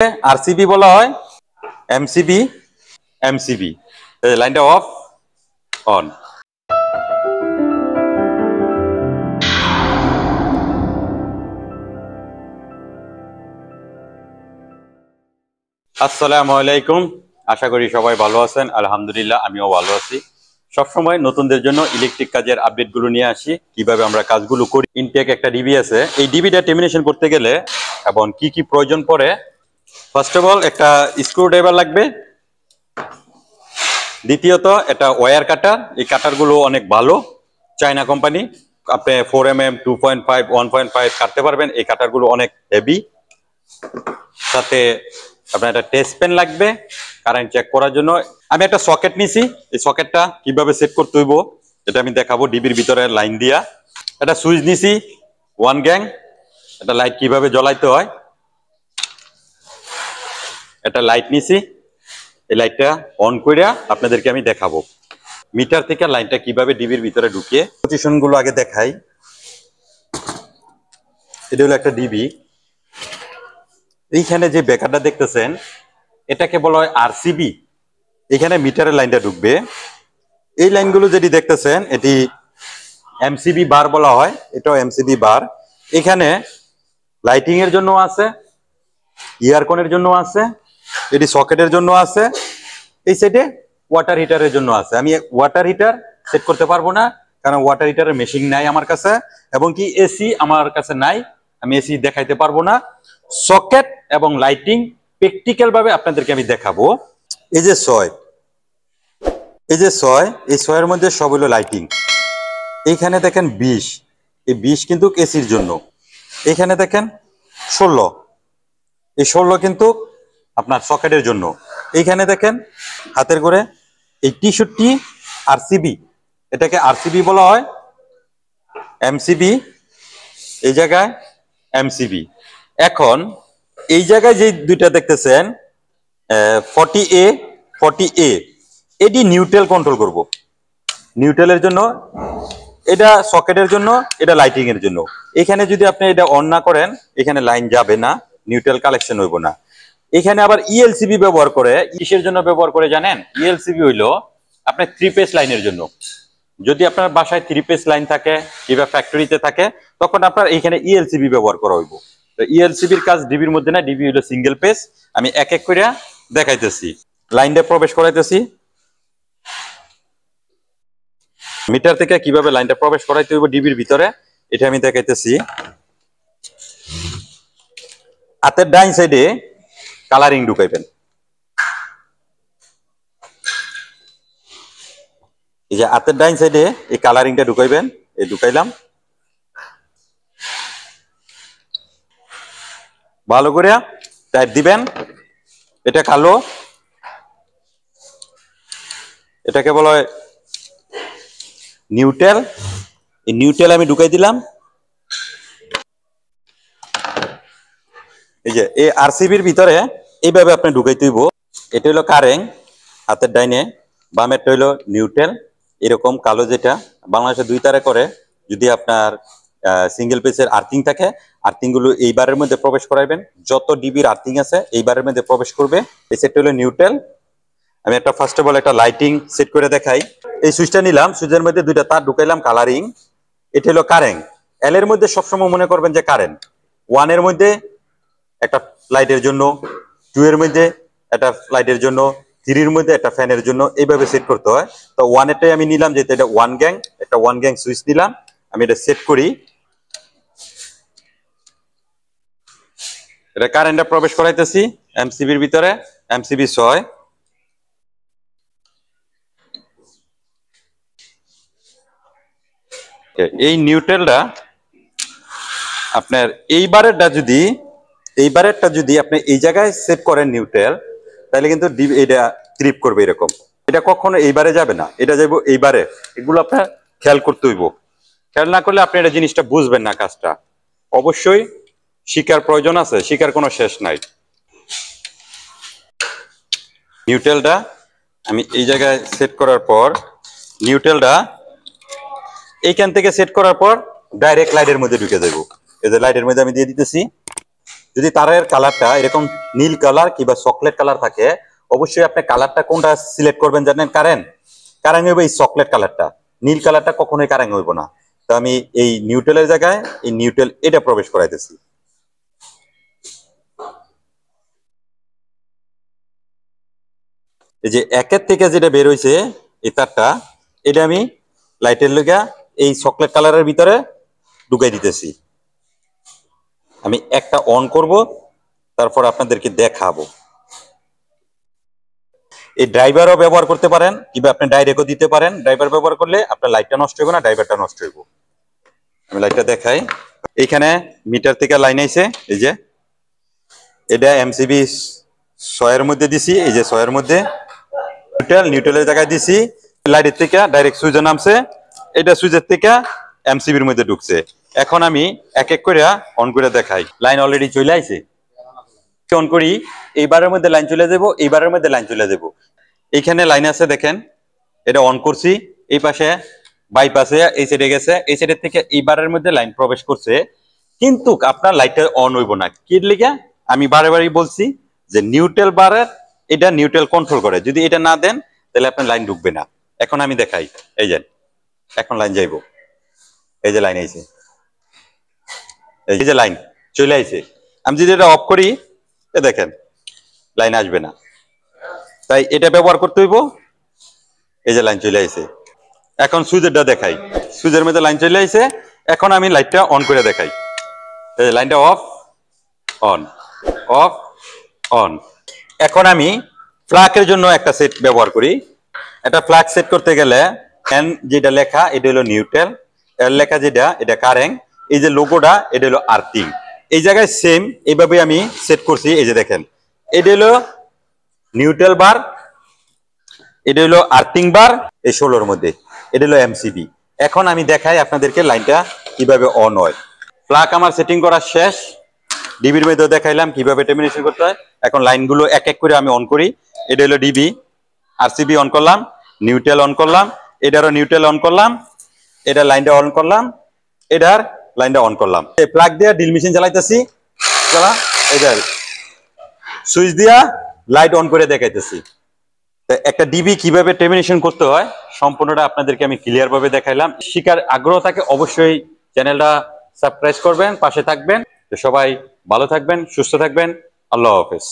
RCB বলা হয়, MCB, MCB. লাইনটা অফ, অন। আসসালামু আলাইকুম, আশা করি সবাই ভালো আছেন। আলহামদুলিল্লাহ, আমিও ভালো আছি। সবসময় নতুনদের জন্য ইলেকট্রিক কাজের আপডেটগুলো নিয়ে আসি, কিভাবে আমরা কাজগুলো করি। ইনটেক একটা ডিবি আছে, এই ডিবিটা টেমিনেশন করতে গেলে এবং কি কি প্রয়োজন পড়ে। ফার্স্ট অফ অল একটা স্ক্রু ড্রাইভার লাগবে। দ্বিতীয়ত একটা ওয়্যার কাটার, এই কাটারগুলো অনেক ভালো, চায়না কোম্পানি। আপনি 4mm, 2.5, 1.5 কাটতে পারবেন। এই কাটারগুলো অনেক হেভি। সাথে আপনার একটা টেস্ট পেন লাগবে কারেন্ট চেক করার জন্য। আমি একটা সকেট নিছি, এই সকেটটা কিভাবে সেট করতে হইব এটা আমি দেখাবো ডিবির ভিতরে লাইন দিয়া। একটা সুইচ নিছি 1 গ্যাং, একটা লাইট কিভাবে জ্বলাইতে হয়। একটা লাইট নিছি, এই লাইটটা অন কইরা আপনাদেরকে আমি দেখাবো মিটার থেকে লাইনটা কিভাবে ডিবির ভিতরে ঢুকিয়ে। পজিশন গুলো আগে দেখাই। এটা হলো একটা ডিবি। এইখানে যে বেকারটা দেখতেছেন এটাকে বলা হয় আরসিবি। এখানে মিটারের লাইনটা ঢুকবে। এই লাইনগুলো যেটি দেখতেছেন এটি এমসিবি বার বলা হয়, এটাও এমসিবি বার। এখানে লাইটিং এর জন্য আছে, ইয়ারকনের জন্য আছে, এটি সকেটের জন্য আছে, এই সাইডে ওয়াটার হিটারের জন্য আছে। আমি ওয়াটার হিটার সেট করতে পারবো না, কারণ ওয়াটার হিটারের মেশিন নাই আমার কাছে, এবং কি এসি আমার কাছে নাই, আমি এসি দেখাইতে পারবো না। সকেট এবং লাইটিং প্র্যাকটিক্যাল ভাবে আপনাদেরকে আমি দেখাবো। এই যে ছয়, এই যে ছয়, এই ছয়ের মধ্যে সব হলো লাইটিং। এইখানে দেখেন 20, এই 20 কিন্তু এসির জন্য। এখানে দেখেন 16, এই 16 কিন্তু আপনার সকেটের জন্য। এইখানে দেখেন হাতের করে এই 63 আরসিবি, এটাকে আরসিবি বলা হয়, এমসিবি এই জায়গায়, এমসিবি। এখন এই জায়গায় যে দুইটা দেখতেছেন 40A, 40A, এটি নিউট্রাল কন্ট্রোল করব। নিউট্রালের জন্য, এটা সকেটের জন্য, এটা লাইটিং এর জন্য। এখানে যদি আপনি এটা অন না করেন এখানে লাইন যাবে না, নিউট্রাল কালেকশন হইব না। এখানে আবার ইএলসিবি ব্যবহার করে, কিসের জন্য ব্যবহার করে জানেন? ইএলসিবি হইলো আপনার 3 পেজ লাইনের জন্য। যদি আপনার বাসায় 3 পেজ লাইন থাকে কিংবা ফ্যাক্টরিতে থাকে তখন আপনার এখানে ইএলসিবি ব্যবহার করা হইব। তো ইএলসিবির কাজ ডিবির মধ্যে না, ডিবি হইলো সিঙ্গেল পেজ। আমি এক এক করে দেখাইতেছি, লাইনটা প্রবেশ করাইতেছি। মিটার থেকে কিভাবে লাইনটা প্রবেশ করাইতে হইব ডিবির ভিতরে এটা আমি দেখাইতেছি। হাতের ডাইন সাইডে কালারিং ঢুকাইবেন। এই যে হাতের ডাইন সাইডে এই কালারিংটা ঢুকাইবেন, এই ঢুকাইলাম। ভালো করে টাইট দিবেন। এটা কালো, এটাকে বলা হয় নিউট্রাল। এই নিউট্রাল আমি ঢুকাই দিলাম। এই যে এই আরসিবির ভিতরে এইভাবে আপনি ঢুকাইতে হইব। এটা হলো কারেন্ট হাতের ডাইনে, বামেরটা হইলো নিউট্রাল। এরকম কালো যেটা বাংলাদেশে 2 তারে করে, যদি আপনার সিঙ্গেল পেজের আর্থিং থাকে আর্থিং গুলো এই বারের মধ্যে প্রবেশ করাইবেন। যত ডিবির আর্থিং আছে এই বারের মধ্যে প্রবেশ করবে। এই সেটটা হলো নিউট্রাল। আমি একটা ফার্স্ট অফ অল একটা লাইটিং সেট করে দেখাই। এই সুইচটা নিলাম, সুইচের মধ্যে 2টা তার ঢুকাইলাম, কালারিং। এটা হলো কারেন্ট। এল এর মধ্যে সবসময় মনে করবেন যে কারেন্ট। 1 এর মধ্যে একটা লাইটের জন্য, 2 এর মধ্যে একটা লাইটের জন্য, 3 এর মধ্যে একটা ফ্যানের জন্য, এইভাবে সেট করতে হয়। তো 1 এরটাই আমি নিলাম, যেহেতু এটা 1 গ্যাং, একটা 1 গ্যাং সুইচ নিলাম। আমি এটা সেট করি। এটা কারেন্টটা প্রবেশ করাইতেছি এমসিবির ভিতরে, এমসিবি 6। এই নিউট্রালটা আপনার এইবারেরটা যদি আপনি এই জায়গায় সেট করেন নিউট্রাল, তাহলে কিন্তু এটা ট্রিপ করবে এরকম। এটা কখনো এইবারে যাবে না, এটা যাইব এইবারে। এগুলো আপনার খেয়াল করতে হইব। খেয়াল না করলে আপনি এটা জিনিসটা বুঝবেন না। কাজটা অবশ্যই শিকার প্রয়োজন আছে, শিকার কোনো শেষ নাই। নিউট্রালটা আমি এই জায়গায় সেট করার পর, নিউট্রালটা এইখান থেকে সেট করার পর ডাইরেক্ট লাইটের মধ্যে ঢুকে যাবো। এই যে লাইটের মধ্যে আমি দিয়ে দিতেছি। যদি তারের কালারটা এরকম নীল কালার কিংবা চকলেট কালার থাকে, অবশ্যই আপনি কালারটা কোনটা সিলেক্ট করবেন জানেন? কারেন্ট কারেন্ট হইবে এই চকলেট কালারটা, নীল কালারটা কখনোই কারেন্ট হইব না। তো আমি এই নিউট্রালের জায়গায় এই নিউট্রাল এটা প্রবেশ করাইতেছি। এই যে একের থেকে যেটা বের হইছে এই তারটা, এটা আমি লাইটের লগা এই চকলেট কালারের ভিতরে ঢুকাই দিতেছি। আমি একটা অন করব, তারপর আপনাদেরকে দেখাবো। এই ড্রাইভারও ব্যবহার করতে পারেন কিংবা আপনি ডাইরেক্টও দিতে পারেন। ড্রাইভার ব্যবহার করলে আপনার লাইটটা নষ্ট হবে না, ড্রাইভারটা নষ্ট হইব। আমি লাইটটা দেখাই। এইখানে মিটার থেকে লাইন আইছে, এই যে এটা এমসিবি 6 এর মধ্যে দিছি, এই যে 6 এর মধ্যে নিউট্রালের জায়গায় দিছি। লাইটের থেকে ডাইরেক্ট সুইচে নামছে, এটা সুইচের থেকে এমসিবির মধ্যে ঢুকছে। এখন আমি এক এক করে অন করে দেখাই। লাইন অলরেডি চলে আইছে, অন করি। এইবারের মধ্যে লাইন চলে যাব, এইবারের মধ্যে লাইন চলে যাব। এইখানে লাইন আছে দেখেন, এটা অন করছি। এই পাশে বাইপাসে এই সাইডে গেছে, এই সাইডের থেকে এইবারের মধ্যে লাইন প্রবেশ করছে, কিন্তু আপনার লাইটটা অন হইব না। কি লিগা? আমি বারে বারে বলছি যে নিউট্রাল বারের এটা নিউট্রাল কন্ট্রোল করে, যদি এটা না দেন তাহলে আপনার লাইন ঢুকবে না। এখন আমি দেখাই, এই যে এখন লাইন যাইব, এই যে লাইন আইছে, এই যে লাইন চলে আইছে। আমি যদি এটা অফ করি, এ দেখেন লাইন আসবে না। তাই এটা ব্যবহার করতে হইব। এই যে লাইন চলে আইছে। এখন সুইচেরটা দেখাই, সুইচের মধ্যে লাইন চলে আইছে। এখন আমি লাইটটা অন করে দেখাই, এই যে লাইনটা অফ অন অফ অন। এখন আমি ফ্ল্যাগের জন্য একটা সেট ব্যবহার করি। একটা ফ্ল্যাগ সেট করতে গেলে এন যেটা লেখা এটা হলো নিউট্রাল, এর লেখা যেটা এটা কারেন্ট, এই যে লোগোটা এটা হলো আর্থিং। এই জায়গায় সেম এইভাবে আমি সেট করছি। এই যে দেখেন, এটা হলো নিউট্রাল বার, এটা হলো আর্থিং বার, এই 16 মধ্যে এটা হলো এমসিবি। এখন আমি দেখাই আপনাদেরকে লাইনটা কিভাবে অন হয়। ফ্ল্যাগ আমার সেটিং করা শেষ, ডিবির মধ্যে দেখাইলাম কিভাবে টার্মিনেশন করতে হয়। এখন লাইনগুলো এক এক করে আমি অন করি। এটা হলো ডিবি, আরসিবি অন করলাম, নিউট্রাল অন করলাম, এটারও নিউট্রাল অন করলাম, এটা লাইনটা অন করলাম, এটার লাইনটা অন করলাম। এই প্লাগ দিয়ে ড্রিল মেশিন চালাইতেছি, চালা এটা সুইচ দিয়া লাইট অন করে দেখাইতেছি। একটা ডিবি কিভাবে টার্মিনেশন করতে হয় সম্পূর্ণটা আপনাদেরকে আমি ক্লিয়ার ভাবে দেখাইলাম। শিকার আগ্রহ থাকে অবশ্যই চ্যানেলটা সাবস্ক্রাইব করবেন, পাশে থাকবেন। তো সবাই ভালো থাকবেন, সুস্থ থাকবেন। আল্লাহ হাফেজ।